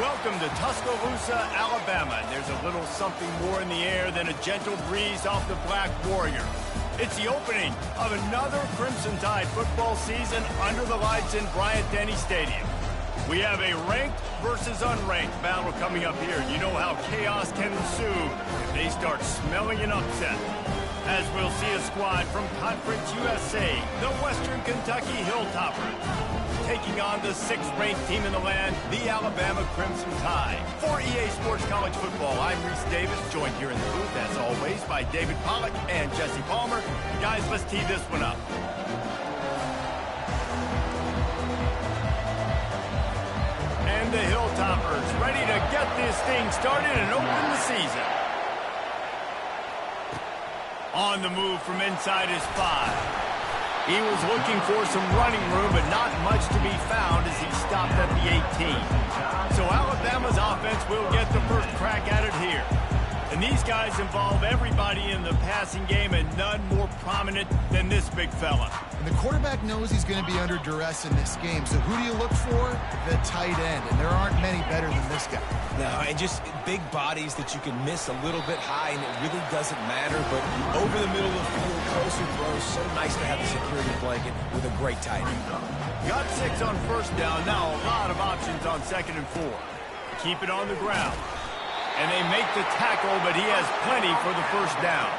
Welcome to Tuscaloosa, Alabama. There's a little something more in the air than a gentle breeze off the Black Warrior. It's the opening of another Crimson Tide football season under the lights in Bryant-Denny Stadium. We have a ranked versus unranked battle coming up here. You know how chaos can ensue if they start smelling an upset. As we'll see a squad from Conference USA, the Western Kentucky Hilltoppers, taking on the 6th-ranked team in the land, the Alabama Crimson Tide. For EA Sports College Football, I'm Reese Davis, joined here in the booth, as always, by David Pollack and Jesse Palmer. Guys, let's tee this one up. And the Hilltoppers ready to get this thing started and open the season. On the move from inside his 5. He was looking for some running room, but not much to be found as he stopped at the 18. So Alabama's offense will get the first crack at it here. And these guys involve everybody in the passing game, and none more prominent than this big fella. And the quarterback knows he's going to be under duress in this game. So who do you look for? The tight end. And there aren't many better than this guy. No, and just big bodies that you can miss a little bit high, and it really doesn't matter. But over the middle of the field, closer throws, so nice to have the security blanket with a great tight end. Got 6 on first down. Now a lot of options on 2nd and 4. Keep it on the ground. And they make the tackle, but he has plenty for the first down.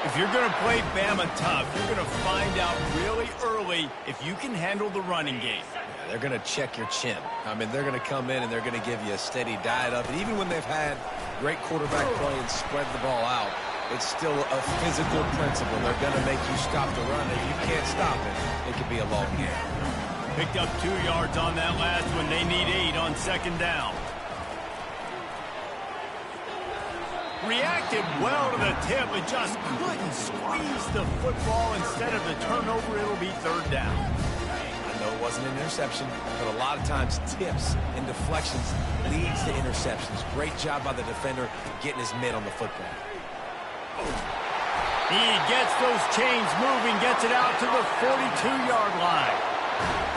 If you're going to play Bama tough, you're going to find out really early if you can handle the running game. Yeah, they're going to check your chin. I mean, they're going to come in and they're going to give you a steady diet of it. Even when they've had great quarterback play and spread the ball out, it's still a physical principle. They're going to make you stop the run. If you can't stop it, it could be a long game. Picked up 2 yards on that last one. They need 8 on 2nd down. Reacted well to the tip, but just couldn't squeeze the football. Instead of the turnover, it'll be 3rd down. I know it wasn't an interception, but a lot of times tips and deflections leads to interceptions. Great job by the defender getting his mitt on the football. He gets those chains moving, gets it out to the 42-yard line.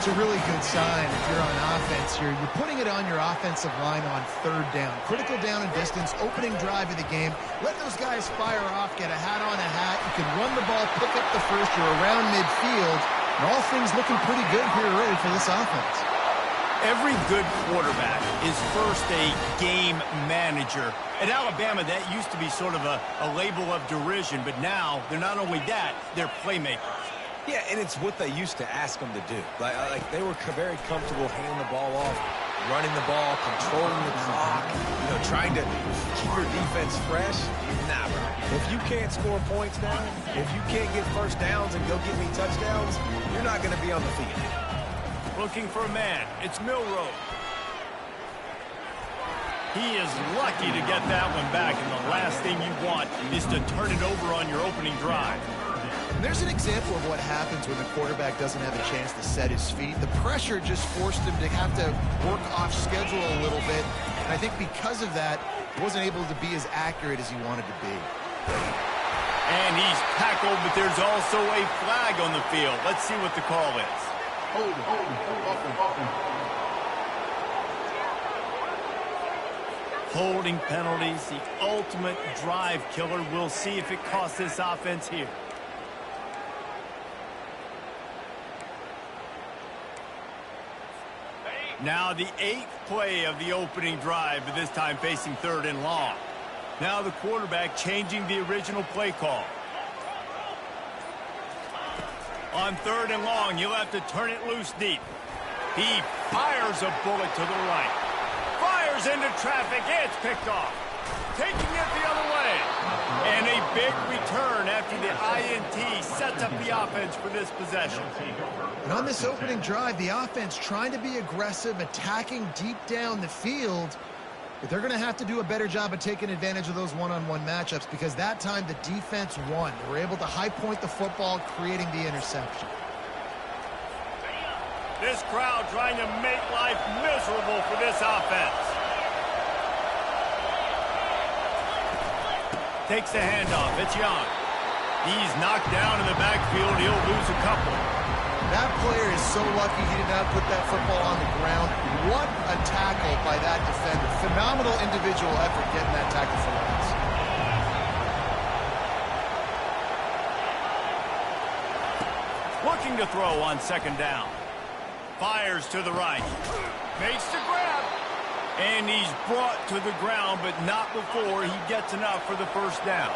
It's a really good sign if you're on offense here. You're putting it on your offensive line on 3rd down. Critical down and distance, opening drive of the game. Let those guys fire off, get a hat on a hat. You can run the ball, pick up the first. You're around midfield. And all things looking pretty good here already for this offense. Every good quarterback is first a game manager. At Alabama, that used to be sort of a label of derision, but now they're not only that, they're playmakers. Yeah, and it's what they used to ask them to do. Like they were very comfortable handing the ball off, running the ball, controlling the clock, trying to keep your defense fresh. Nah, bro. If you can't score points now, if you can't get first downs and go get me touchdowns, you're not going to be on the field. Looking for a man. It's Milroe. He is lucky to get that one back, and the last thing you want is to turn it over on your opening drive. And there's an example of what happens when the quarterback doesn't have a chance to set his feet. The pressure just forced him to have to work off schedule a little bit. And I think because of that, he wasn't able to be as accurate as he wanted to be. And he's tackled, but there's also a flag on the field. Let's see what the call is. Holding penalties, the ultimate drive killer. We'll see if it costs this offense here. Now the 8th play of the opening drive, but this time facing 3rd and long. Now the quarterback changing the original play call. On 3rd and long, you'll have to turn it loose deep. He fires a bullet to the right. Fires into traffic. It's picked off. Taking it the other way. And a big return after the INT sets up the offense for this possession. And on this opening drive, the offense trying to be aggressive, attacking deep down the field. But they're going to have to do a better job of taking advantage of those one-on-one matchups, because that time the defense won. They were able to high point the football, creating the interception. This crowd trying to make life miserable for this offense. Takes the handoff. It's Young. He's knocked down in the backfield. He'll lose a couple. That player is so lucky he did not put that football on the ground. What a tackle by that defender. Phenomenal individual effort getting that tackle for loss. Looking to throw on 2nd down. Fires to the right. Makes the grab. And he's brought to the ground, but not before he gets enough for the first down.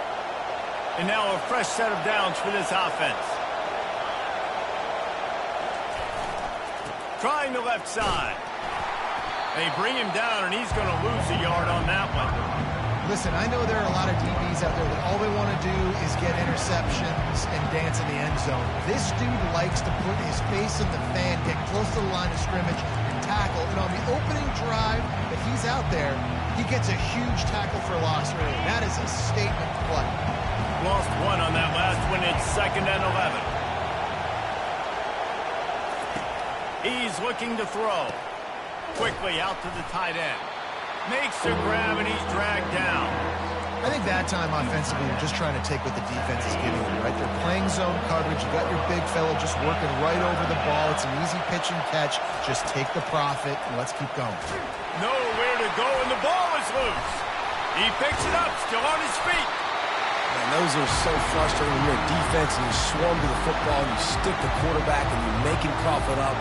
And now a fresh set of downs for this offense. Trying the left side. They bring him down, and he's going to lose a yard on that one. Listen, I know there are a lot of DBs out there that all they want to do is get interceptions and dance in the end zone. This dude likes to put his face in the fan, get close to the line of scrimmage, and tackle. And on the opening drive, if he's out there, he gets a huge tackle for loss early. That is a statement play. Lost one on that last one. It's 2nd and 11. He's looking to throw. Quickly out to the tight end. Makes the grab, and he's dragged down. I think that time offensively, you're just trying to take what the defense is giving you, right? They're playing zone coverage. You got your big fellow just working right over the ball. It's an easy pitch and catch. Just take the profit, and let's keep going. Nowhere to go, and the ball is loose. He picks it up, still on his feet. And those are so frustrating when you're a defense and you swarm to the football and you stick the quarterback and you make him cough it up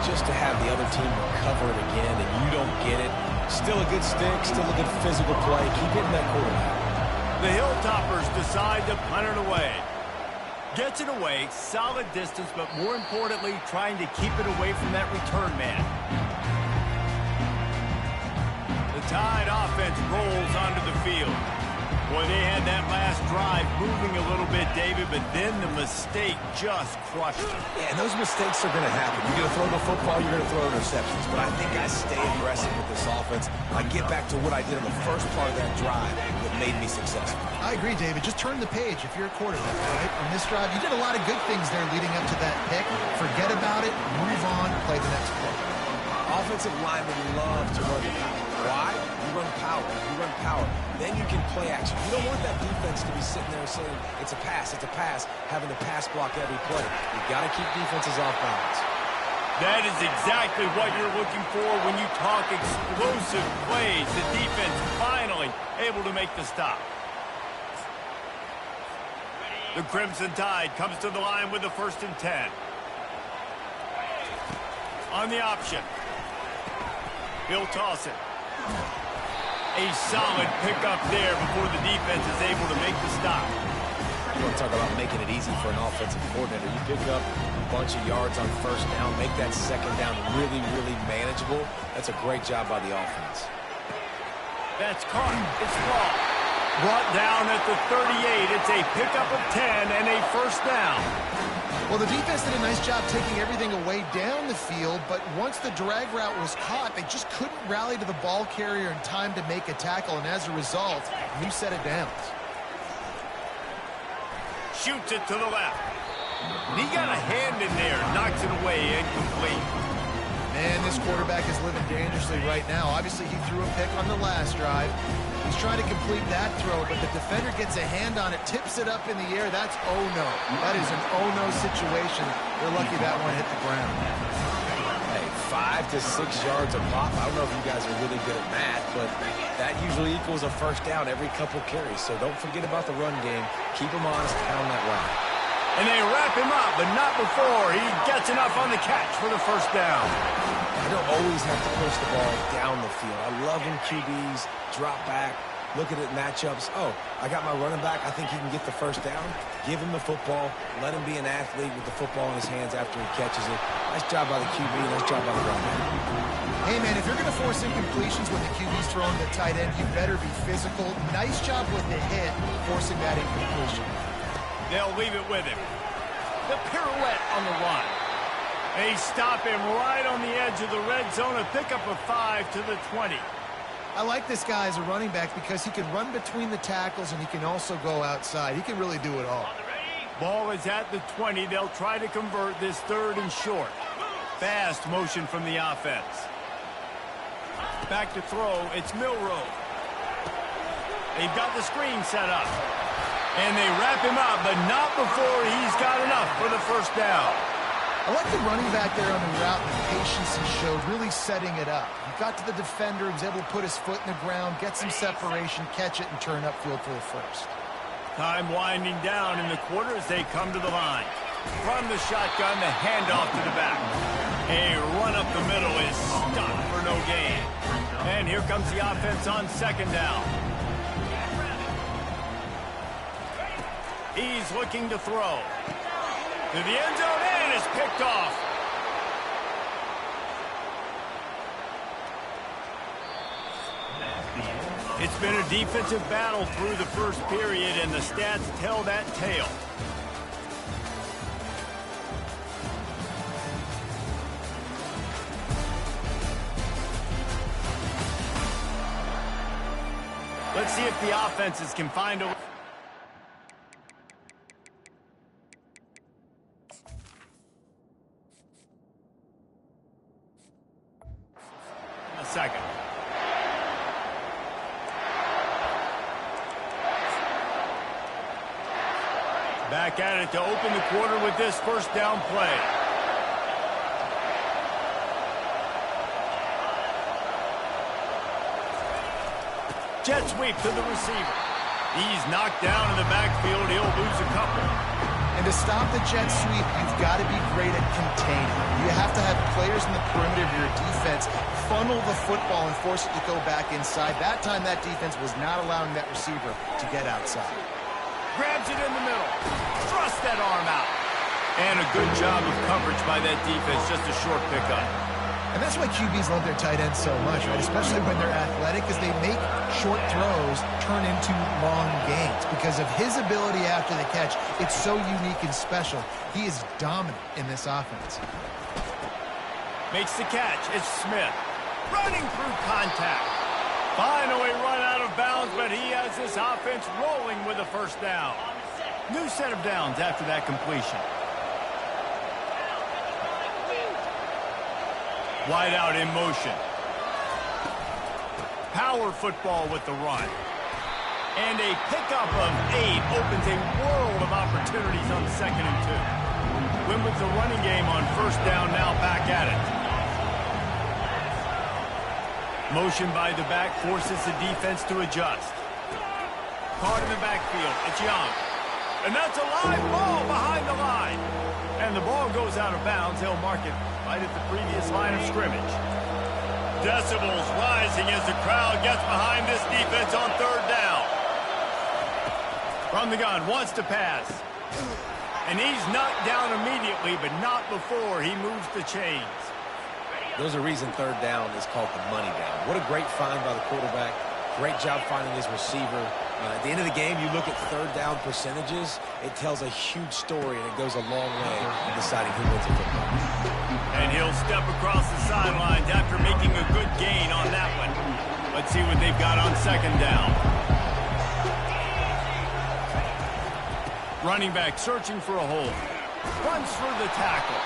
just to have the other team recover it again and you don't get it. Still a good stick, still a good physical play. Keep hitting that quarterback. The Hilltoppers decide to punt it away. Gets it away, solid distance, but more importantly, trying to keep it away from that return man. The Tide offense rolls onto the field. Boy, they had that last drive moving a little bit, David, but then the mistake just crushed them. Yeah, and those mistakes are going to happen. You're going to throw the football, you're going to throw interceptions. But I think I stay aggressive with this offense. I get back to what I did in the first part of that drive that made me successful. I agree, David. Just turn the page if you're a quarterback, right? On this drive, you did a lot of good things there leading up to that pick. Forget about it, move on, play the next play. Offensive linemen love to run the power. Why? You run power. You run power. Then you can play action. You don't want that defense to be sitting there saying, it's a pass, having to pass block every play. You've got to keep defenses off balance. That is exactly what you're looking for when you talk explosive plays. The defense finally able to make the stop. The Crimson Tide comes to the line with the 1st and 10. On the option. He'll toss it. A solid pickup there before the defense is able to make the stop. You want to talk about making it easy for an offensive coordinator. You pick up a bunch of yards on 1st down, make that 2nd down really, really manageable. That's a great job by the offense. That's caught. It's ball. Brought down at the 38. It's a pickup of 10 and a 1st down. Well, the defense did a nice job taking everything away down the field, but once the drag route was caught, they just couldn't rally to the ball carrier in time to make a tackle, and as a result, new set of downs. Shoots it to the left. And he got a hand in there, knocks it away, incomplete. Man, this quarterback is living dangerously right now. Obviously, he threw a pick on the last drive. He's trying to complete that throw, but the defender gets a hand on it, tips it up in the air. That's oh-no. That is an oh-no situation. They're lucky that one hit the ground. Hey, 5 to 6 yards a pop. I don't know if you guys are really good at math, but that usually equals a 1st down every couple carries. So don't forget about the run game. Keep them honest, pound that rock. And they wrap him up, but not before he gets enough on the catch for the 1st down. I don't always have to push the ball down the field. I love when QBs drop back, look at it matchups. Oh, I got my running back. I think he can get the 1st down. Give him the football. Let him be an athlete with the football in his hands after he catches it. Nice job by the QB. Nice job by the running back. Hey, man, if you're going to force incompletions when the QB's throwing the tight end, you better be physical. Nice job with the hit, forcing that incompletion. They'll leave it with him. The pirouette on the run. They stop him right on the edge of the red zone. A pickup of 5 to the 20. I like this guy as a running back because he can run between the tackles and he can also go outside. He can really do it all. Ball is at the 20. They'll try to convert this 3rd and short. Fast motion from the offense. Back to throw. It's Milroe. They've got the screen set up. And they wrap him up, but not before he's got enough for the 1st down. I like the running back there on the route and the patience he showed, really setting it up. He got to the defender, he was able to put his foot in the ground, get some separation, catch it, and turn upfield for the 1st. Time winding down in the quarter as they come to the line. From the shotgun, the handoff to the back. A run up the middle is stopped for no And here comes the offense on second down. He's looking to throw. To the end zone, and it's picked off. It's been a defensive battle through the first period, and the stats tell that tale. Let's see if the offenses can find a... second. Back at it to open the quarter with this first down play. Jet sweep to the receiver. He's knocked down in the backfield. He'll lose a couple. And to stop the jet sweep, you've got to be great at containing. You have to have players in the perimeter of your defense funnel the football and force it to go back inside. That time, that defense was not allowing that receiver to get outside. Grabs it in the middle. Thrust that arm out. And a good job of coverage by that defense. Just a short pickup. And that's why QBs love their tight ends so much, right? Especially when they're athletic, because they make short throws turn into long gains. Because of his ability after the catch, it's so unique and special. He is dominant in this offense. Makes the catch. It's Smith. Running through contact. Finally run out of bounds, but he has this offense rolling with a first down. New set of downs after that completion. Wide out in motion. Power football with the run. And a pickup of 8 opens a world of opportunities on 2nd and 2. Win with the running game on first down, now back at it. Motion by the back forces the defense to adjust. Caught in the backfield. It's Young. And that's a live ball behind the line. And the ball goes out of bounds. He'll mark it right at the previous line of scrimmage. Decibels rising as the crowd gets behind this defense on third down. From the gun, wants to pass. And he's knocked down immediately, but not before he moves the chains. There's a reason third down is called the money down. What a great find by the quarterback. Great job finding his receiver. At the end of the game, you look at third down percentages, it tells a huge story, and it goes a long way in deciding who wins a football. And he'll step across the sidelines after making a good gain on that one. Let's see what they've got on second down. Running back searching for a hole. Runs through the tackle.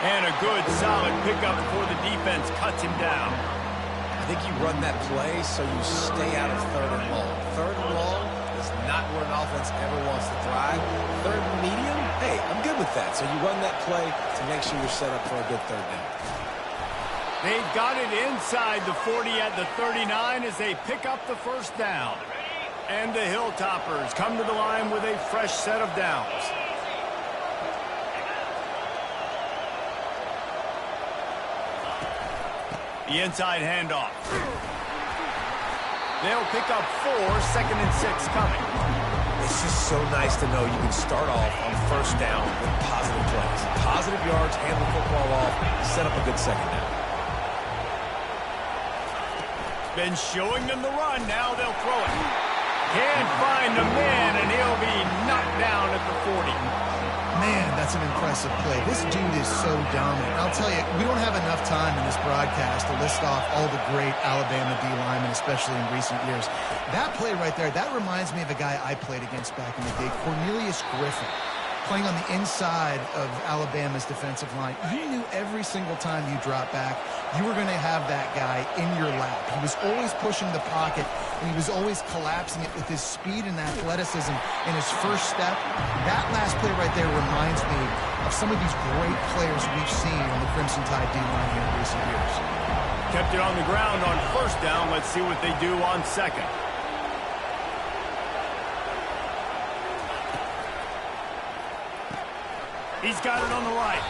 And a good, solid pickup before the defense cuts him down. I think you run that play so you stay out of third and long. Third and long is not where an offense ever wants to thrive. Third and medium, hey, I'm good with that. So you run that play to make sure you're set up for a good third down. They've got it inside the 40 at the 39 as they pick up the first down. And the Hilltoppers come to the line with a fresh set of downs. The inside handoff. They'll pick up 4, 2nd and 6 coming. It's just so nice to know you can start off on first down with positive plays. Positive yards, hand the football off, set up a good second down. Been showing them the run, now they'll throw it. Can't find the man, and he'll be knocked down at the 40. Man, that's an impressive play. This dude is so dominant. I'll tell you, we don't have enough time in this broadcast to list off all the great Alabama D linemen, especially in recent years. That play right there, that reminds me of a guy I played against back in the day, Cornelius Griffin, playing on the inside of Alabama's defensive line. You knew every single time you dropped back, you were going to have that guy in your lap. He was always pushing the pocket, and he was always collapsing it with his speed and athleticism in his first step. That last play right there reminds me of some of these great players we've seen on the Crimson Tide D-line here in recent years. Kept it on the ground on first down. Let's see what they do on second. He's got it on the right.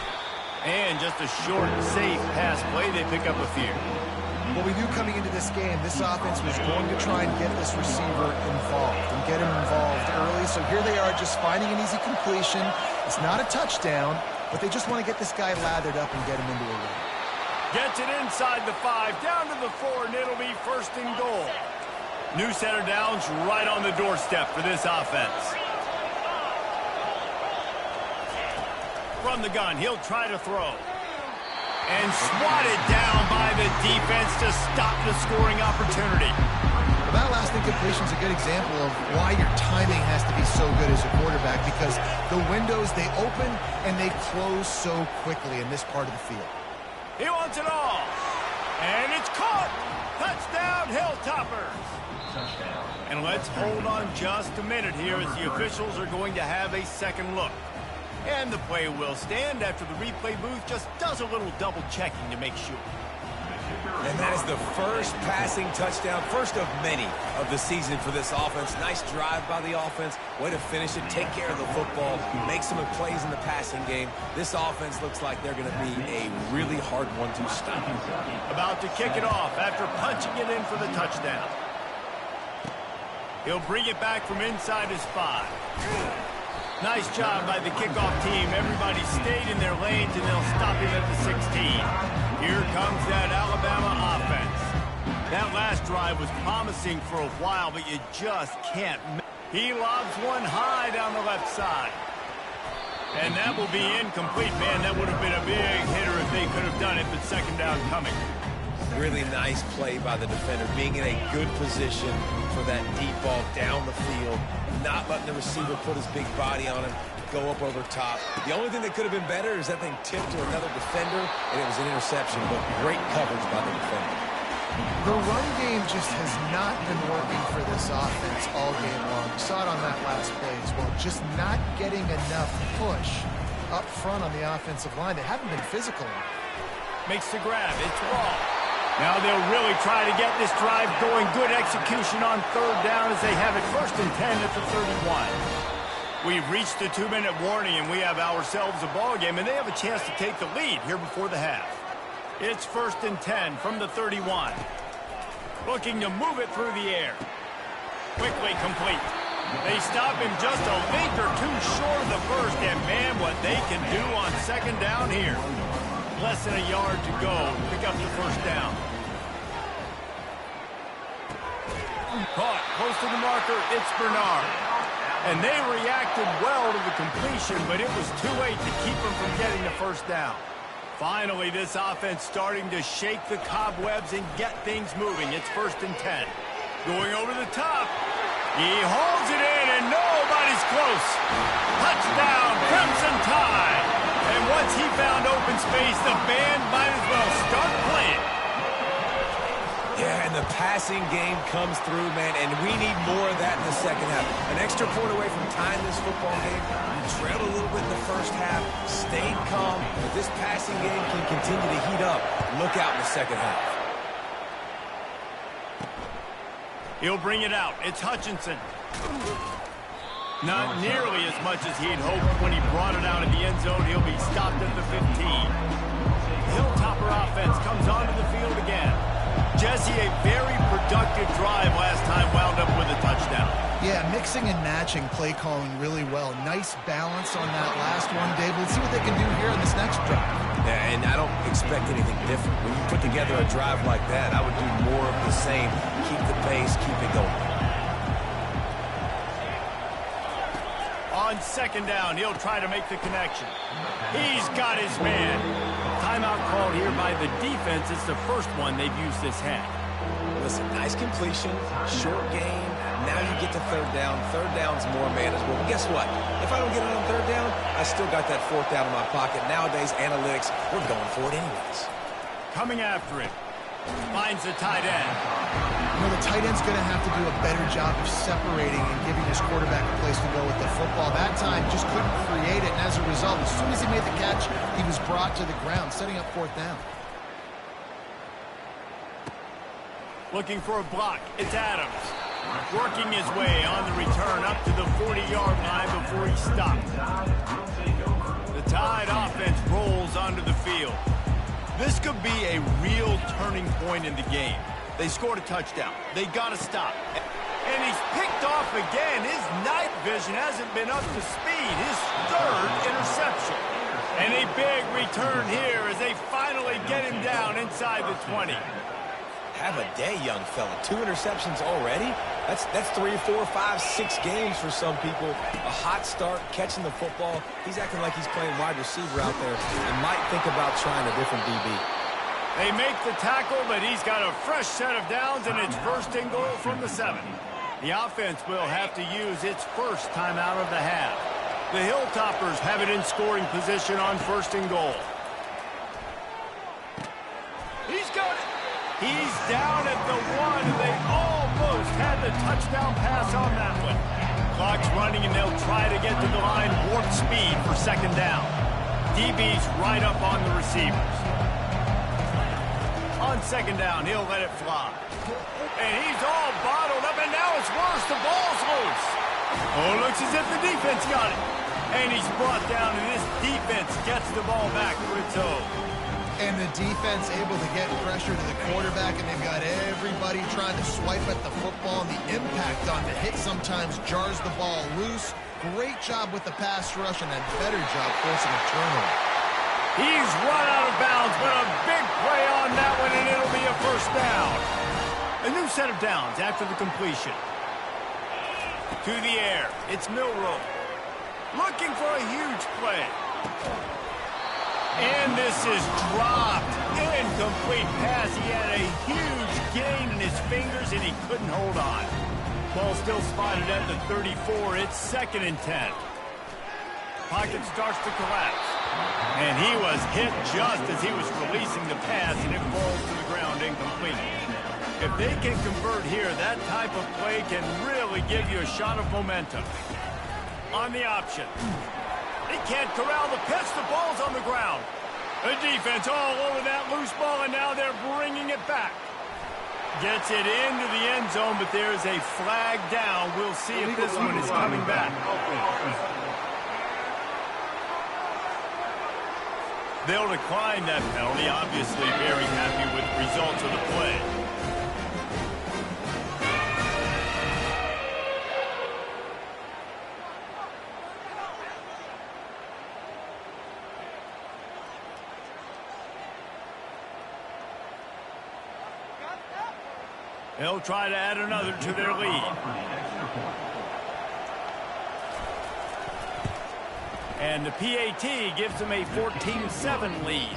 And just a short, safe pass play. They pick up a few. What we knew coming into this game, this offense was going to try and get this receiver involved and get him involved early. So here they are just finding an easy completion. It's not a touchdown, but they just want to get this guy lathered up and get him into a run. Gets it inside the 5, down to the 4, and it'll be first and goal. New set of downs right on the doorstep for this offense. From the gun, he'll try to throw. And swatted down by the defense to stop the scoring opportunity. Well, that last incompletion is a good example of why your timing has to be so good as a quarterback, because the windows, they open and they close so quickly in this part of the field. He wants it all. And it's caught. Touchdown, Hilltoppers. And let's hold on just a minute here as the officials are going to have a second look. And the play will stand after the replay booth just does a little double checking to make sure. And that is the first passing touchdown, first of many of the season for this offense. Nice drive by the offense. Way to finish it, take care of the football, make some plays in the passing game. This offense looks like they're going to be a really hard one to stop. About to kick it off after punching it in for the touchdown. He'll bring it back from inside his 5. Nice job by the kickoff team. Everybody stayed in their lanes, and they'll stop him at the 16. Here comes that Alabama offense. That last drive was promising for a while, but you just can't. He lobs one high down the left side. And that will be incomplete. Man, that would have been a big hitter if they could have done it, but second down coming. Really nice play by the defender, being in a good position for that deep ball down the field, not letting the receiver put his big body on him, go up over top. The only thing that could have been better is that thing tipped to another defender, and it was an interception, but great coverage by the defender. The run game just has not been working for this offense all game long. We saw it on that last play as well. Just not getting enough push up front on the offensive line. They haven't been physical enough. Makes the grab. It's Raw. Now they'll really try to get this drive going. Good execution on third down as they have it first and 10 at the 31. We've reached the 2-minute warning, and we have ourselves a ball game, and they have a chance to take the lead here before the half. It's first and 10 from the 31. Looking to move it through the air. Quickly complete. They stop him just a link or two short of the first, and man, what they can do on second down here. Less than a yard to go to pick up the first down. Caught close to the marker, it's Bernard. And they reacted well to the completion, but it was too late to keep them from getting the first down. Finally, this offense starting to shake the cobwebs and get things moving. It's first and 10. Going over the top. He hauls it in, and nobody's close. Touchdown, Crimson Tide. And once he found open space, the band might as well start playing. Yeah, and the passing game comes through, man, and we need more of that in the second half. An extra point away from tying this football game. You trailed a little bit in the first half, stayed calm, but this passing game can continue to heat up. Look out in the second half. He'll bring it out. It's Hutchinson. Not nearly as much as he'd hoped when he brought it out of the end zone. He'll be stopped at the 15. Hilltopper offense comes onto the field again. Jesse, a very productive drive last time, wound up with a touchdown. Yeah, mixing and matching play calling really well. Nice balance on that last one, Dave. Let's see what they can do here on this next drive. Yeah, and I don't expect anything different. When you put together a drive like that, I would do more of the same. Keep the pace, keep it going. On second down, he'll try to make the connection. He's got his man. Timeout called here by the defense. It's the first one they've used this half. Listen, nice completion, short game. Now you get to third down. Third down's more manageable. But guess what? If I don't get it on third down, I still got that fourth down in my pocket. Nowadays, analytics, we're going for it anyways. Coming after it. Finds the tight end. You know, the tight end's going to have to do a better job of separating and giving his quarterback a place to go with the football. That time just couldn't create it, and as a result, as soon as he made the catch, he was brought to the ground, setting up fourth down. Looking for a block. It's Adams. Working his way on the return up to the 40-yard line before he stopped. The Tide offense rolls onto the field. This could be a real turning point in the game. They scored a touchdown. They got to stop. And he's picked off again. His night vision hasn't been up to speed. His third interception. And a big return here as they finally get him down inside the 20. Have a day, young fella. 2 interceptions already? That's 3, 4, 5, 6 games for some people. A hot start, catching the football. He's acting like he's playing wide receiver out there and might think about trying a different DB. They make the tackle, but he's got a fresh set of downs, and it's first and goal from the 7. The offense will have to use its first timeout of the half. The Hilltoppers have it in scoring position on first and goal. He's got it. He's down at the 1, and they almost had the touchdown pass on that one. Clock's running, and they'll try to get to the line warp speed for second down. DB's right up on the receivers. On second down, he'll let it fly. And he's all bottled up, and now it's worse. The ball's loose. Oh, looks as if the defense got it. And he's brought down, and this defense gets the ball back to its own. And the defense able to get pressure to the quarterback, and they've got everybody trying to swipe at the football, and the impact on the hit sometimes jars the ball loose. Great job with the pass rush, and a better job forcing a turnover. He's run out of bounds, but a big play on that one, and it'll be a first down. A new set of downs after the completion. To the air, it's Milroe. Looking for a huge play. And this is dropped. Incomplete pass. He had a huge gain in his fingers, and he couldn't hold on. Ball still spotted at the 34. It's 2nd and 10. Pocket starts to collapse. And he was hit just as he was releasing the pass, and it falls to the ground incomplete. If they can convert here, that type of play can really give you a shot of momentum. On the option. They can't corral the pitch. The ball's on the ground. The defense all over that loose ball, and now they're bringing it back. Gets it into the end zone, but there's a flag down. We'll see if this one is coming back. They'll decline that penalty, obviously very happy with the results of the play. They'll try to add another to their lead. And the PAT gives them a 14-7 lead.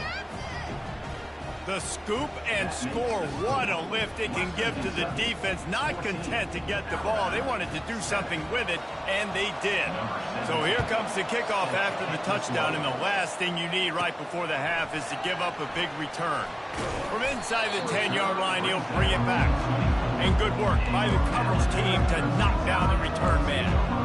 The scoop and score. What a lift it can give to the defense. Not content to get the ball. They wanted to do something with it, and they did. So here comes the kickoff after the touchdown, and the last thing you need right before the half is to give up a big return. From inside the 10-yard line, he'll bring it back. And good work by the coverage team to knock down the return man.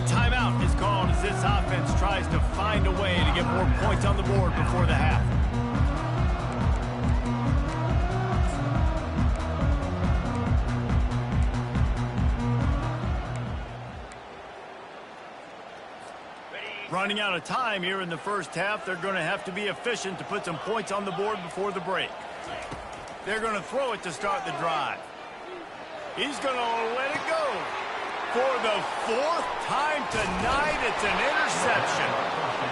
Timeout is called as this offense tries to find a way to get more points on the board before the half. Running out of time here in the first half. They're going to have to be efficient to put some points on the board before the break. They're going to throw it to start the drive. He's going to let it go. For the 4th time tonight, it's an interception.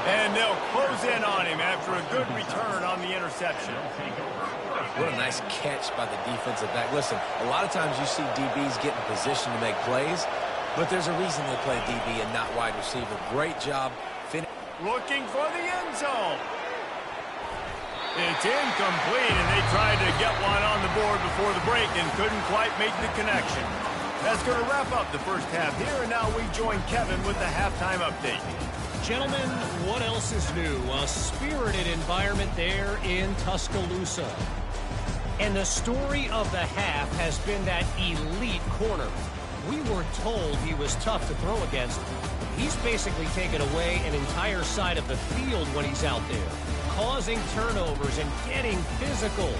And they'll close in on him after a good return on the interception. What a nice catch by the defensive back. Listen, a lot of times you see DBs get in position to make plays, but there's a reason they play DB and not wide receiver. Great job. Looking for the end zone. It's incomplete, and they tried to get one on the board before the break and couldn't quite make the connection. That's going to wrap up the first half here, and now we join Kevin with the halftime update. Gentlemen, what else is new? A spirited environment there in Tuscaloosa. And the story of the half has been that elite corner. We were told he was tough to throw against. He's basically taken away an entire side of the field when he's out there. causing turnovers and getting physical.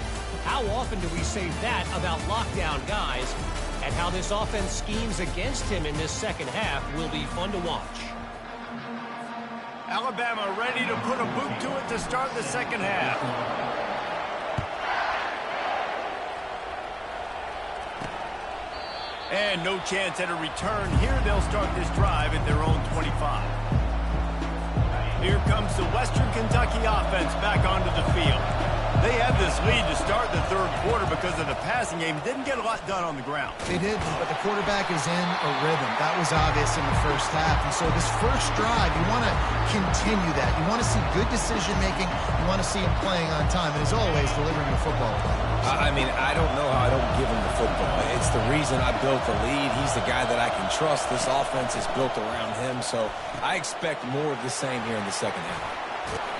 How often do we say that about lockdown guys? And how this offense schemes against him in this second half will be fun to watch. Alabama ready to put a boot to it to start the second half. And no chance at a return. Here they'll start this drive at their own 25. Here comes the Western Kentucky offense back onto the field. They had this lead to start the third quarter because of the passing game. Didn't get a lot done on the ground. They did, but the quarterback is in a rhythm. That was obvious in the first half. And so this first drive, you want to continue that. You want to see good decision-making. You want to see him playing on time. And as always, delivering the football. I mean, I don't know how I don't give him the football. It's the reason I built the lead. He's the guy that I can trust. This offense is built around him. So I expect more of the same here in the second half.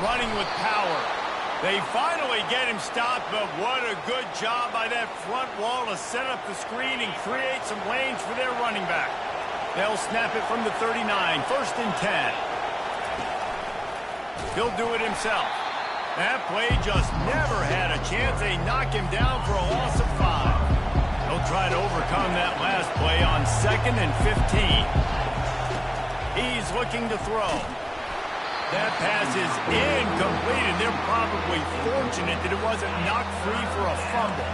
Running with power. They finally get him stopped, but what a good job by that front wall to set up the screen and create some lanes for their running back. They'll snap it from the 39, 1st and 10. He'll do it himself. That play just never had a chance. They knock him down for a loss of 5. He'll try to overcome that last play on 2nd and 15. He's looking to throw. That pass is incomplete, and they're probably fortunate that it wasn't knocked free for a fumble.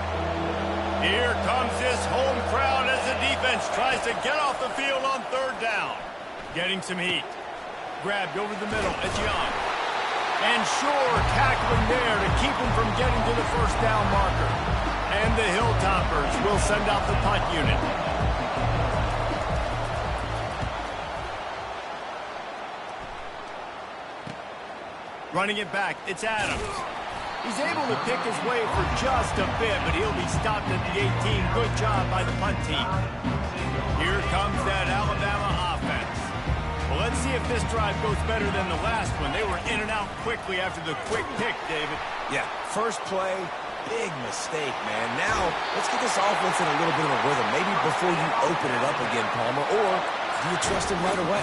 Here comes this home crowd as the defense tries to get off the field on 3rd down. Getting some heat. Grabbed over the middle. It's Young. And Shore tackling there to keep him from getting to the 1st down marker. And the Hilltoppers will send out the punt unit. Running it back, it's Adams. He's able to pick his way for just a bit, but he'll be stopped at the 18. Good job by the punt team. Here comes that Alabama offense. Well, let's see if this drive goes better than the last one. They were in and out quickly after the quick pick, David. Yeah, first play, big mistake, man. Now, let's get this offense in a little bit of a rhythm. Maybe before you open it up again, Palmer, or do you trust him right away?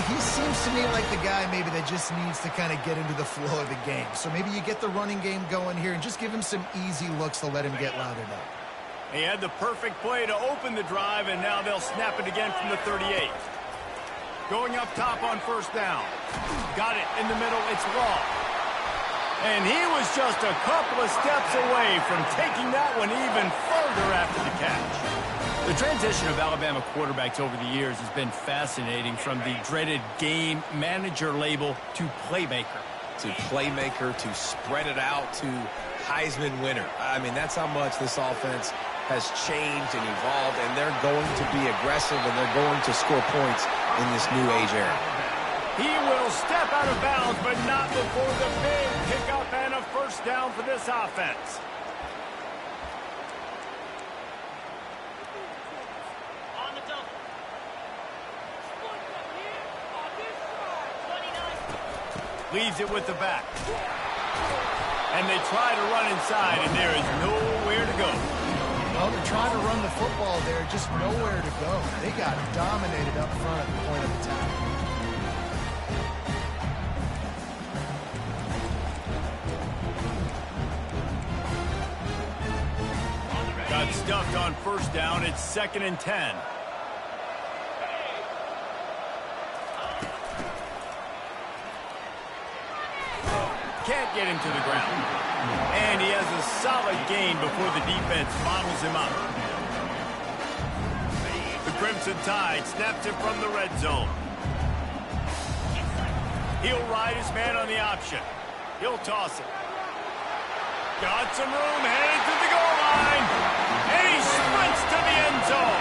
He seems to me like the guy maybe that just needs to kind of get into the flow of the game. So maybe you get the running game going here and just give him some easy looks to let him get loaded up. He had the perfect play to open the drive, and now they'll snap it again from the 38. Going up top on 1st down. Got it in the middle. It's Law. And he was just a couple of steps away from taking that one even further after the catch. The transition of Alabama quarterbacks over the years has been fascinating, from the dreaded game manager label to playmaker. To playmaker, to spread it out, to Heisman winner. I mean, that's how much this offense has changed and evolved, and they're going to be aggressive, and they're going to score points in this new age era. He will step out of bounds, but not before the big pickup and a 1st down for this offense. Leaves it with the back. And they try to run inside, and there is nowhere to go. Well, they're trying to run the football there, just nowhere to go. They got dominated up front at the point of attack. Got stuffed on 1st down. It's 2nd and 10. Can't get him to the ground. And he has a solid gain before the defense bottles him up. The Crimson Tide snaps it from the red zone. He'll ride his man on the option. He'll toss it. Got some room, heading to the goal line. And he sprints to the end zone.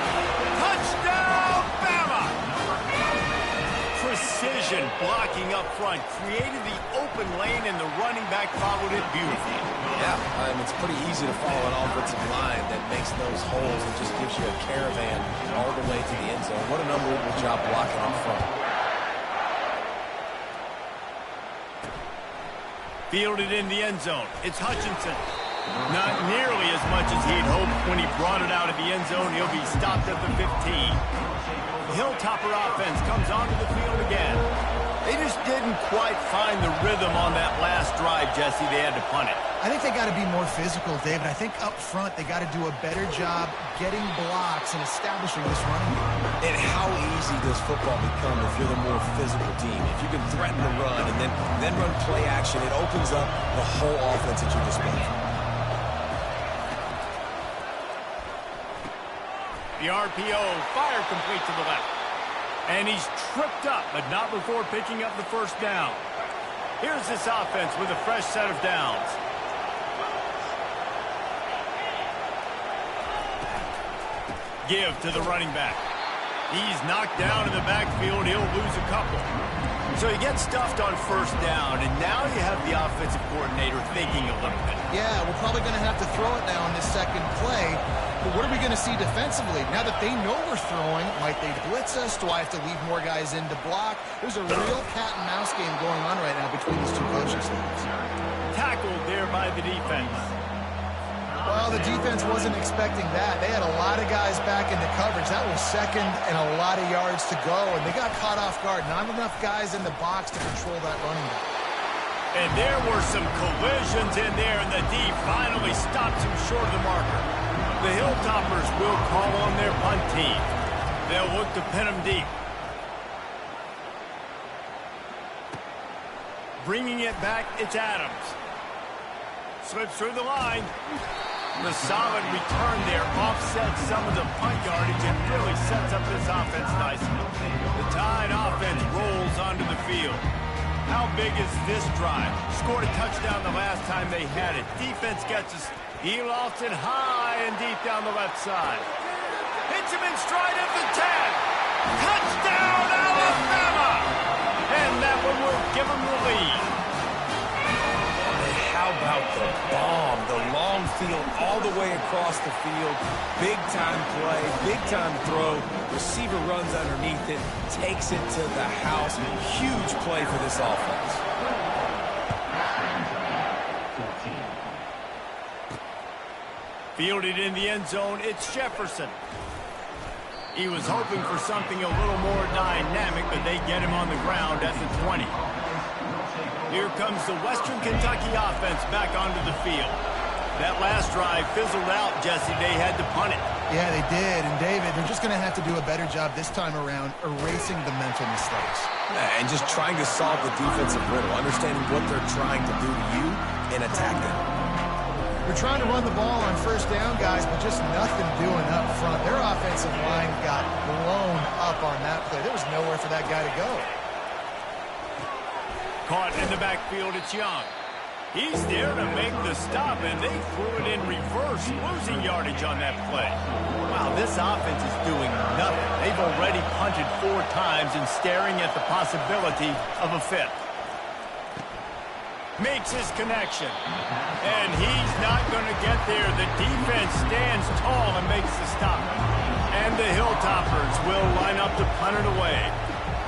Touchdown, Bama! Precision blocking up front created the open lane, and the running back followed it beautifully. Yeah, it's pretty easy to follow an offensive line that makes those holes and just gives you a caravan all the way to the end zone. What an unbelievable job blocking up front. Fielded in the end zone. It's Hutchinson. Not nearly as much as he'd hoped when he brought it out of the end zone. He'll be stopped at the 15. The Hilltopper offense comes onto the field again. They just didn't quite find the rhythm on that last drive, Jesse. They had to punt it. I think they got to be more physical, David. I think up front they got to do a better job getting blocks and establishing this running game. And how easy does football become if you're the more physical team? If you can threaten the run and then run play action, it opens up the whole offense at your disposal. The RPO fired complete to the left. And he's tripped up, but not before picking up the first down. Here's this offense with a fresh set of downs. Give to the running back. He's knocked down in the backfield. He'll lose a couple. So he gets stuffed on first down, and now you have the offensive coordinator thinking a little bit. Yeah, we're probably going to have to throw it now on this second play. But what are we going to see defensively? Now that they know we're throwing, might they blitz us? Do I have to leave more guys in to block? There's a real cat-and-mouse game going on right now between these two coaching staffs. Tackled there by the defense. Well, the defense wasn't expecting that. They had a lot of guys back into coverage. That was second and a lot of yards to go, and they got caught off guard. Not enough guys in the box to control that running back. And there were some collisions in there, and the D finally stops him short of the marker. The Hilltoppers will call on their punt team. They'll look to pin them deep. Bringing it back, it's Adams. Slips through the line. The solid return there offsets some of the punt yardage and really sets up this offense nicely. The Tide offense rolls onto the field. How big is this drive? Scored a touchdown the last time they had it. Defense gets us. He lost it high and deep down the left side. Hits him in stride at the 10. Touchdown, Alabama! And that one will give them the lead. How about the bomb? The long field all the way across the field. Big time play, big time throw. Receiver runs underneath it, takes it to the house. Huge play for this offense. Fielded in the end zone, it's Jefferson. He was hoping for something a little more dynamic, but they get him on the ground at the 20. Here comes the Western Kentucky offense back onto the field. That last drive fizzled out, Jesse. They had to punt it. Yeah, they did. And, David, they're just going to have to do a better job this time around erasing the mental mistakes. And just trying to solve the defensive riddle, understanding what they're trying to do to you and attack them. They're trying to run the ball on first down, guys, but just nothing doing up front. Their offensive line got blown up on that play. There was nowhere for that guy to go. Caught in the backfield, it's Young. He's there to make the stop, and they threw it in reverse, losing yardage on that play. Wow, this offense is doing nothing. They've already punted 4 times and staring at the possibility of a 5th. Makes his connection. And he's not going to get there. The defense stands tall and makes the stop. And the Hilltoppers will line up to punt it away.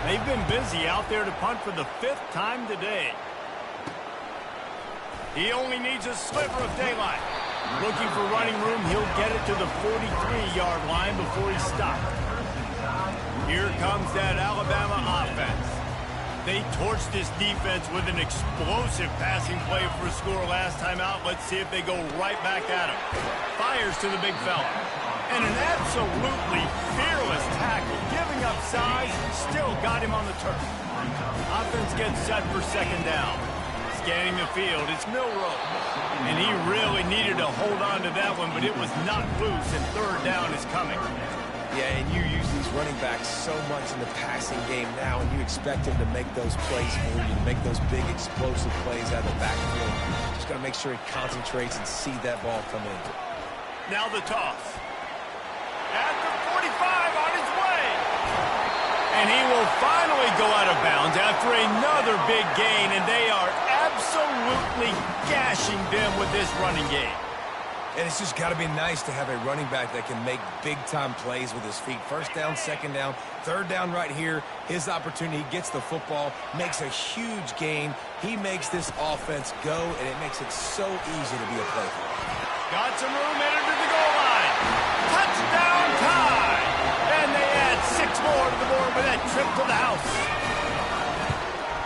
They've been busy out there to punt for the 5th time today. He only needs a sliver of daylight. Looking for running room, he'll get it to the 43-yard line before he's stopped. Here comes that Alabama offense. They torched this defense with an explosive passing play for a score last time out. Let's see if they go right back at him. Fires to the big fella. And an absolutely fearless tackle. Giving up size, still got him on the turf. Offense gets set for second down. Scanning the field, it's Milroe. And he really needed to hold on to that one, but it was not loose, and third down is coming. Yeah, and you use these running backs so much in the passing game now, and you expect him to make those plays for you, to make those big explosive plays out of the backfield. Just got to make sure he concentrates and see that ball come in. Now the toss. At the 45 on his way. And he will finally go out of bounds after another big gain, and they are absolutely gashing them with this running game. And it's just got to be nice to have a running back that can make big-time plays with his feet. First down, second down, third down right here. His opportunity, he gets the football, makes a huge gain. He makes this offense go, and it makes it so easy to be a play for him. Got some room, entered to the goal line. Touchdown tie! And they add 6 more to the board with that trip to the house.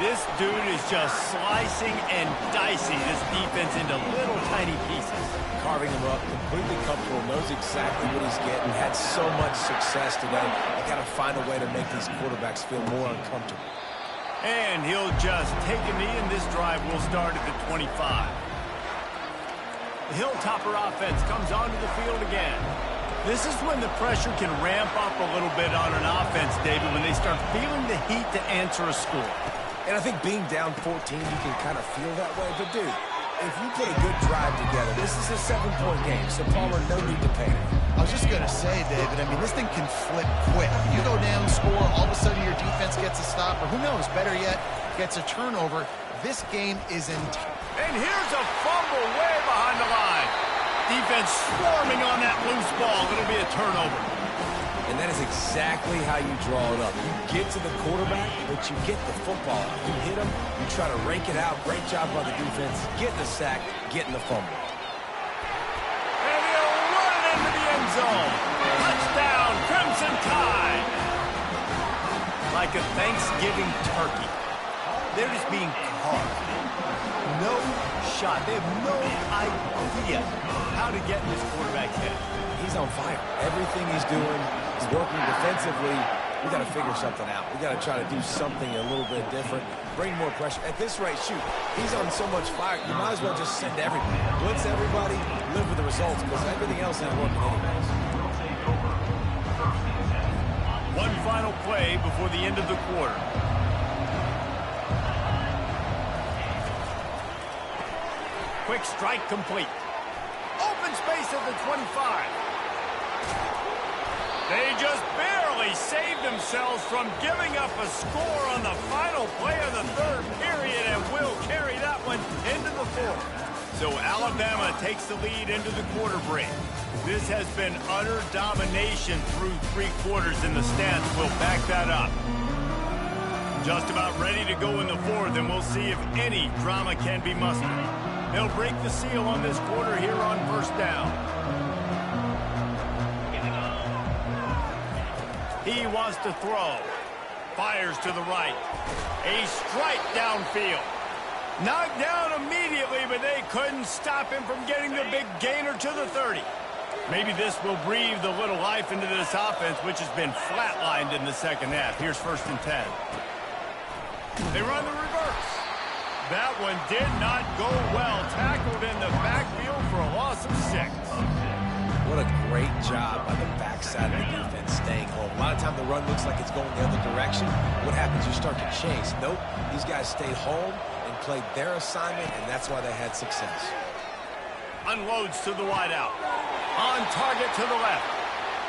This dude is just slicing and dicing this defense into little tiny pieces. Carving him up, completely comfortable, knows exactly what he's getting, had so much success today. You got to find a way to make these quarterbacks feel more uncomfortable. And he'll just take a knee, and this drive will start at the 25. The Hilltopper offense comes onto the field again. This is when the pressure can ramp up a little bit on an offense, David, when they start feeling the heat to answer a score. And I think being down 14, you can kind of feel that way. But, dude, if you put a good drive together, this is a 7-point game, so Palmer, no need to panic. I was just going to say, David, I mean, this thing can flip quick. You go down, score, all of a sudden your defense gets a stop, or who knows, better yet, gets a turnover. This game is in. And here's a fumble way behind the line. Defense swarming on that loose ball. It'll be a turnover. And that is exactly how you draw it up. You get to the quarterback, but you get the football. You hit him, you try to rake it out. Great job by the defense. Getting the sack, getting the fumble. And he'll run it into the end zone. Touchdown, Crimson Tide. Like a Thanksgiving turkey. They're just being carved. No shot. They have no idea how to get in this quarterback's head. He's on fire. Everything he's doing is working defensively. We got to figure something out. We got to try to do something a little bit different. Bring more pressure. At this rate, shoot, he's on so much fire, you might as well just send everybody. Blitz everybody, live with the results, because everything else ain't working anyways. One final play before the end of the quarter. Quick strike complete. Open space at the 25. They just barely saved themselves from giving up a score on the final play of the third period, and will carry that one into the fourth. So Alabama takes the lead into the quarter break. This has been utter domination through 3 quarters, and the stats will back that up. Just about ready to go in the fourth, and we'll see if any drama can be mustered. They'll break the seal on this quarter here on first down. He wants to throw. Fires to the right. A strike downfield. Knocked down immediately, but they couldn't stop him from getting the big gainer to the 30. Maybe this will breathe a little life into this offense, which has been flatlined in the second half. Here's 1st and 10. They run the reverse. That one did not go well. Tackled in the backfield for a loss of 6. What a great job by the backside of the defense staying home. A lot of time the run looks like it's going the other direction. What happens? You start to chase. Nope. These guys stayed home and played their assignment, and that's why they had success. Unloads to the wideout. On target to the left.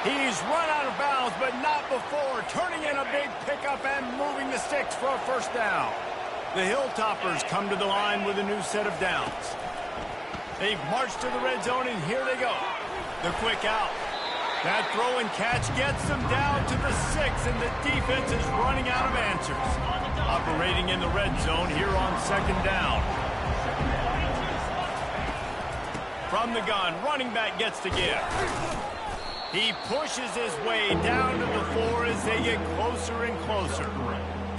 He's run out of bounds, but not before turning in a big pickup and moving the sticks for a first down. The Hilltoppers come to the line with a new set of downs. They've marched to the red zone, and here they go. The quick out. That throw and catch gets them down to the 6, and the defense is running out of answers. Operating in the red zone here on 2nd down. From the gun, running back gets to give. He pushes his way down to the 4 as they get closer and closer.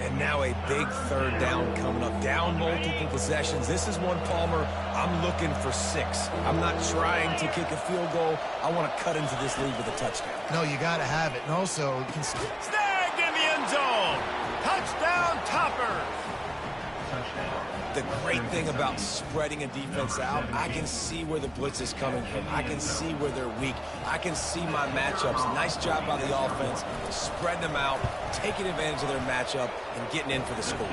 And now a big 3rd down coming up. Down multiple possessions. This is one, Palmer, I'm looking for 6. I'm not trying to kick a field goal. I want to cut into this lead with a touchdown. No, you got to have it. And also, you can... Snagged in the end zone. Touchdown, Toppers. The great thing about spreading a defense out, I can see where the blitz is coming from. I can see where they're weak. I can see my matchups. Nice job by the offense, spreading them out, taking advantage of their matchup, and getting in for the score.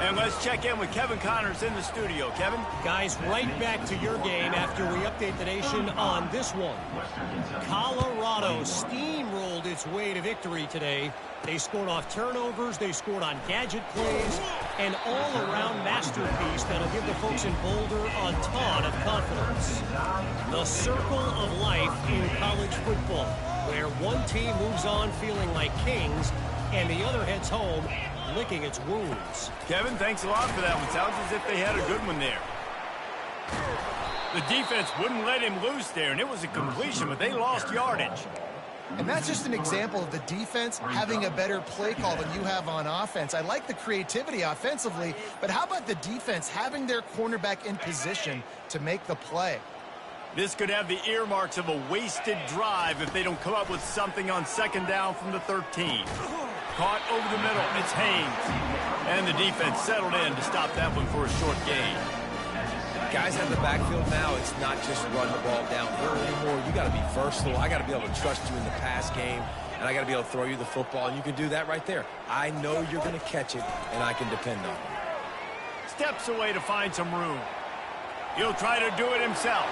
And let's check in with Kevin Connors in the studio. Kevin? Guys, right back to your game after we update the nation on this one. Colorado steamrolled its way to victory today. They scored off turnovers, they scored on gadget plays, an all-around masterpiece that'll give the folks in Boulder a ton of confidence. The circle of life in college football, where one team moves on feeling like kings, and the other heads home licking its wounds. Kevin, thanks a lot for that one. Sounds as if they had a good one there. The defense wouldn't let him loose there, and it was a completion, but they lost yardage. And that's just an example of the defense having a better play call than you have on offense. I like the creativity offensively, but how about the defense having their cornerback in position to make the play? This could have the earmarks of a wasted drive if they don't come up with something on second down from the 13. Caught over the middle. It's Haynes. And the defense settled in to stop that one for a short gain. Guys in the backfield now, it's not just run the ball downhill anymore. You got to be versatile. I got to be able to trust you in the pass game, and I got to be able to throw you the football, and you can do that right there. I know you're going to catch it, and I can depend on it. Steps away to find some room. He'll try to do it himself.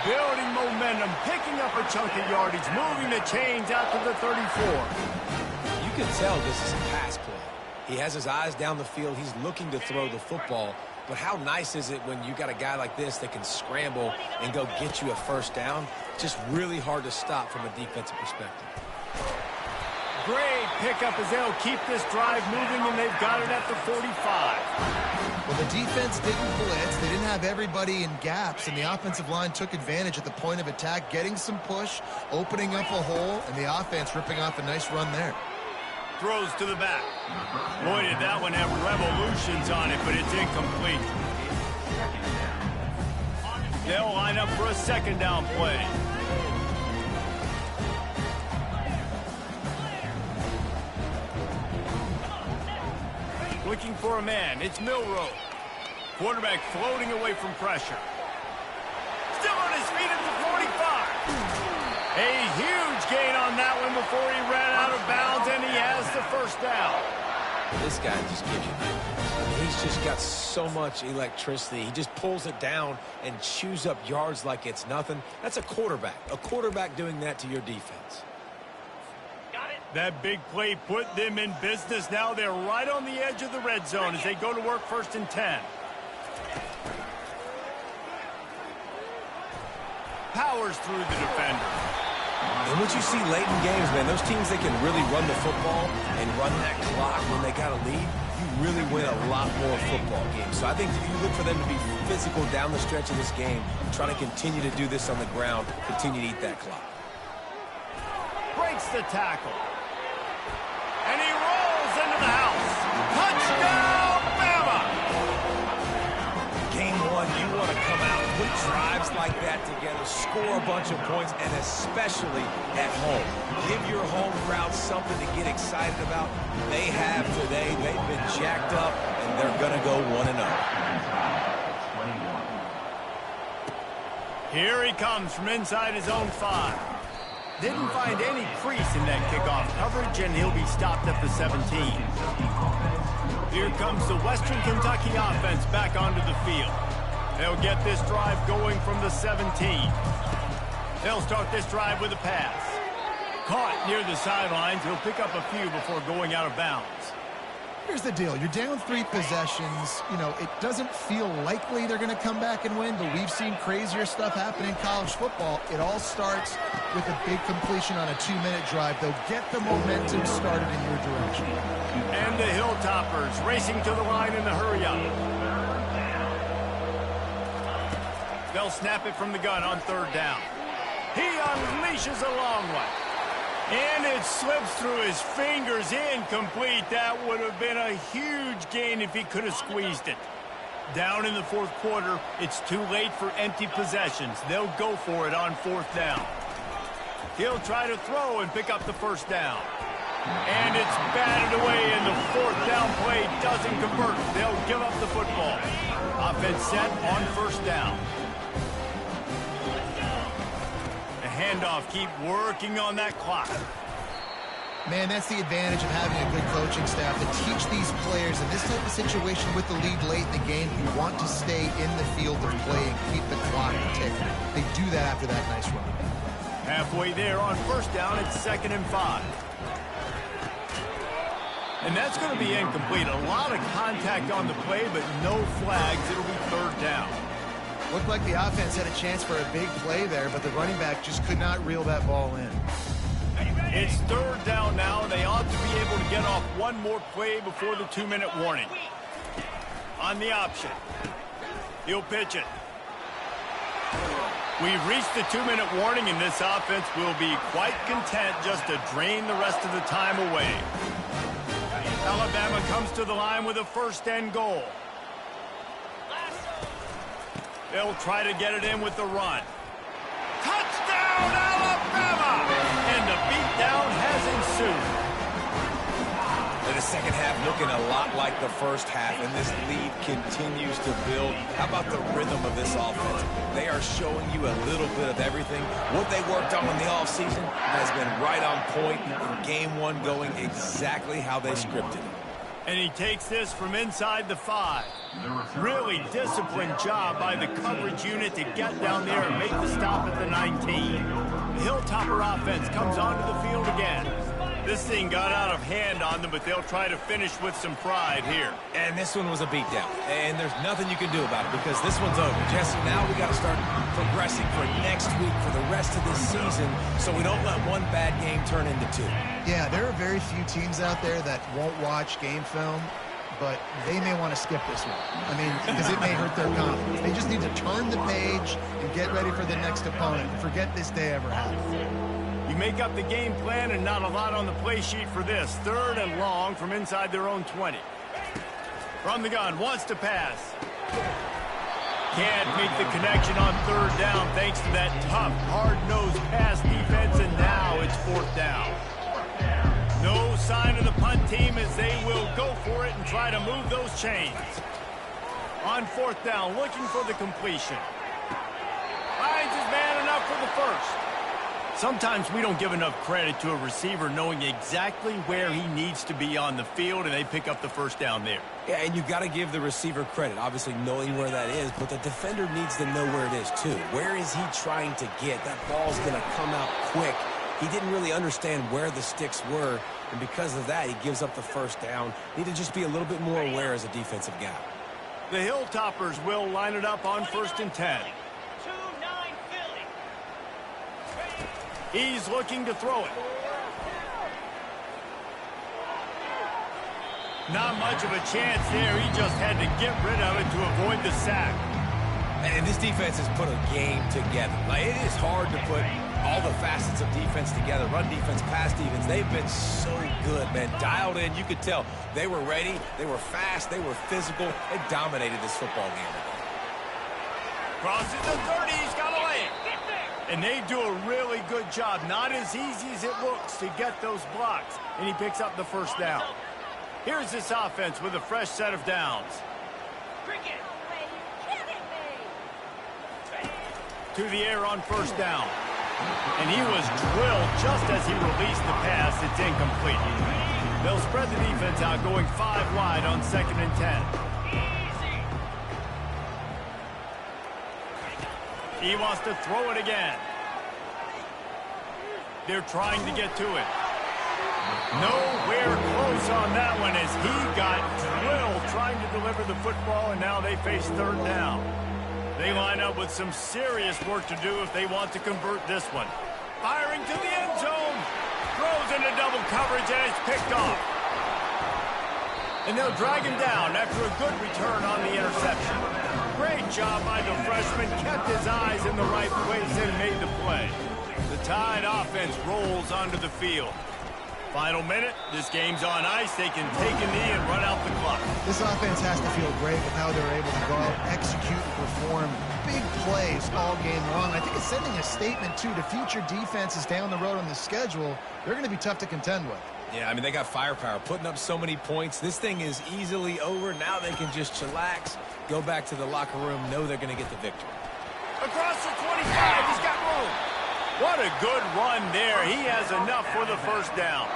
Building momentum, picking up a chunk of yardage, moving the chains out to the 34. You can tell this is a pass play. He has his eyes down the field. He's looking to throw the football. But how nice is it when you got a guy like this that can scramble and go get you a first down? Just really hard to stop from a defensive perspective. Great pickup as they'll keep this drive moving, and they've got it at the 45. Well, the defense didn't blitz. They didn't have everybody in gaps, and the offensive line took advantage at the point of attack, getting some push, opening up a hole, and the offense ripping off a nice run there. Throws to the back. Boy, did that one have revolutions on it, but it's incomplete. They'll line up for a second down play. Looking for a man. It's Milroe. Quarterback floating away from pressure. Still on his feet at the 45. A huge gain on that one before he ran out of bounds, and he has the first down. This guy just gives you nightmares. He's just got so much electricity. He just pulls it down and chews up yards like it's nothing. That's a quarterback. A quarterback doing that to your defense. That big play put them in business. Now they're right on the edge of the red zone as they go to work 1st and 10. Powers through the defender. And what you see late in games, man, those teams that can really run the football and run that clock when they got a lead, you really win a lot more football games. So I think if you look for them to be physical down the stretch of this game, trying to continue to do this on the ground, continue to eat that clock. Breaks the tackle. And he rolls into the house. Touchdown, Bama! Game one, you want to come out, put drives like that together, score a bunch of points, and especially at home. Give your home crowd something to get excited about. They have today. They've been jacked up, and they're going to go 1-0. Here he comes from inside his own 5. Didn't find any crease in that kickoff coverage, and he'll be stopped at the 17. Here comes the Western Kentucky offense back onto the field. They'll get this drive going from the 17. They'll start this drive with a pass. Caught near the sidelines. He'll pick up a few before going out of bounds. Here's the deal. You're down 3 possessions. You know, it doesn't feel likely they're going to come back and win, but we've seen crazier stuff happen in college football. It all starts with a big completion on a 2-minute drive. They'll get the momentum started in your direction. And the Hilltoppers racing to the line in the hurry-up. They'll snap it from the gun on 3rd down. He unleashes a long one. And it slips through his fingers, incomplete. That would have been a huge gain if he could have squeezed it. Down in the 4th quarter, it's too late for empty possessions. They'll go for it on 4th down. He'll try to throw and pick up the 1st down. And it's batted away, and the 4th down play doesn't convert. They'll give up the football. Offense set on 1st down. Handoff, keep working on that clock. Man, that's the advantage of having a good coaching staff to teach these players in this type of situation with the lead late in the game. You want to stay in the field of play and keep the clock ticking. They do that after that nice run. Halfway there on 1st down, it's 2nd and 5. And that's going to be incomplete. A lot of contact on the play, but no flags. It'll be 3rd down. Looked like the offense had a chance for a big play there, but the running back just could not reel that ball in. It's 3rd down now, and they ought to be able to get off one more play before the 2-minute warning. On the option. He'll pitch it. We've reached the 2-minute warning, and this offense will be quite content just to drain the rest of the time away. Alabama comes to the line with a 1st and goal. They'll try to get it in with the run. Touchdown, Alabama! And the beatdown has ensued. And the second half looking a lot like the first half, and this lead continues to build. How about the rhythm of this offense? They are showing you a little bit of everything. What they worked on in the offseason has been right on point, and game 1 going exactly how they scripted it. And he takes this from inside the 5. Really disciplined job by the coverage unit to get down there and make the stop at the 19. The Hilltopper offense comes onto the field again. This thing got out of hand on them, but they'll try to finish with some pride here. And this one was a beatdown. And there's nothing you can do about it because this one's over. Jesse, now we got to start progressing for next week, for the rest of this season, so we don't let one bad game turn into 2. Yeah, there are very few teams out there that won't watch game film, but they may want to skip this one. I mean, because it may hurt their confidence. They just need to turn the page and get ready for the next opponent and forget this day ever happened. You make up the game plan and not a lot on the play sheet for this. 3rd and long from inside their own 20. From the gun, wants to pass. Can't make the connection on 3rd down thanks to that tough, hard-nosed pass defense, and now it's 4th down. No sign of the punt team as they will go for it and try to move those chains. On 4th down, looking for the completion. Finds his man enough for the 1st. Sometimes we don't give enough credit to a receiver knowing exactly where he needs to be on the field, and they pick up the 1st down there. Yeah, and you got to give the receiver credit, obviously knowing where that is, but the defender needs to know where it is too. Where is he trying to get? That ball's going to come out quick. He didn't really understand where the sticks were, and because of that, he gives up the 1st down. Need to just be a little bit more aware as a defensive guy. The Hilltoppers will line it up on 1st and 10. He's looking to throw it. Not much of a chance there. He just had to get rid of it to avoid the sack. And this defense has put a game together. Like, it is hard to put all the facets of defense together. Run defense, pass defense. They've been so good, man. Dialed in. You could tell they were ready. They were fast. They were physical. They dominated this football game. Crosses the 30. He's got a leg. And they do a really good job. Not as easy as it looks to get those blocks. And he picks up the 1st down. Here's this offense with a fresh set of downs. To the air on 1st down. And he was drilled just as he released the pass. It's incomplete. They'll spread the defense out, going 5 wide on 2nd and 10. He wants to throw it again. They're trying to get to it. Nowhere close on that one as he got drilled trying to deliver the football, and now they face 3rd down. They line up with some serious work to do if they want to convert this one. Firing to the end zone. Throws into double coverage, and it's picked off. And they'll drag him down after a good return on the interception. Great job by the freshman. Kept his eyes in the right place and made the play. The Tide offense rolls onto the field. Final minute. This game's on ice. They can take a knee and run out the clock. This offense has to feel great with how they're able to go out, execute, and perform big plays all game long. I think it's sending a statement, too, to future defenses down the road on the schedule. They're going to be tough to contend with. Yeah, I mean, they got firepower, putting up so many points. This thing is easily over. Now they can just chillax, go back to the locker room, know they're going to get the victory. Across the 25, he's got room. What a good run there. He has enough for the 1st down.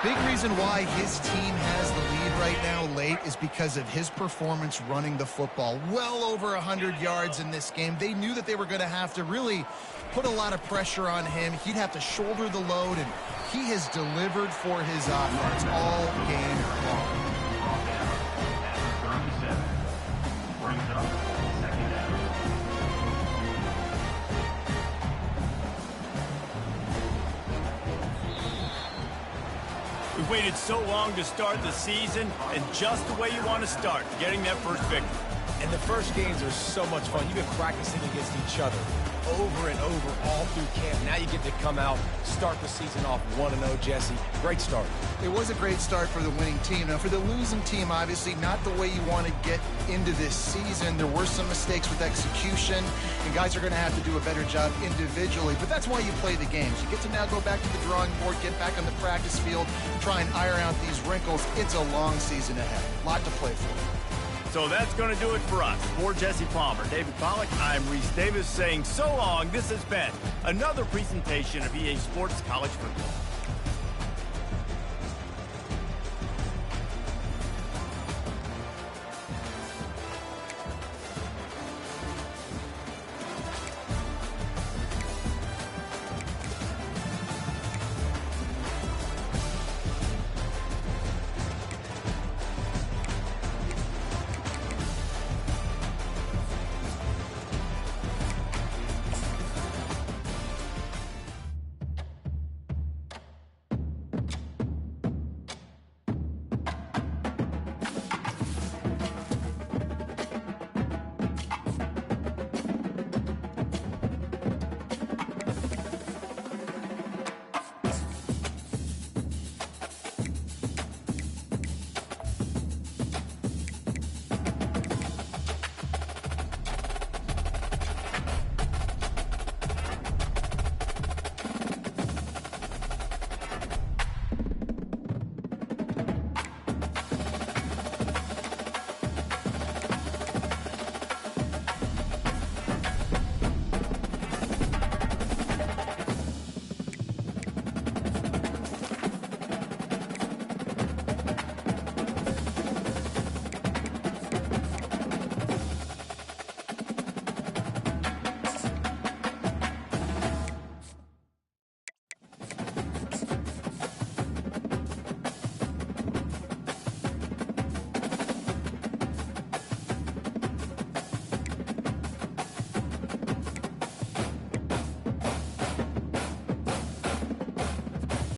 Big reason why his team has the lead right now late is because of his performance running the football. Well over 100 yards in this game. They knew that they were going to have to really put a lot of pressure on him. He'd have to shoulder the load, and he has delivered for his offense all game long. We waited so long to start the season, and just the way you want to start, getting that first victory. And the first games are so much fun. You've been practicing against each other over and over all through camp. Now you get to come out, start the season off 1-0, Jesse. Great start. It was a great start for the winning team. Now, for the losing team, obviously not the way you want to get into this season. There were some mistakes with execution, and guys are going to have to do a better job individually. But that's why you play the games. You get to now go back to the drawing board, get back on the practice field, try and iron out these wrinkles. It's a long season ahead. A lot to play for. So that's going to do it for us. For Jesse Palmer, David Pollack, I'm Reese Davis saying so long. This has been another presentation of EA Sports College Football.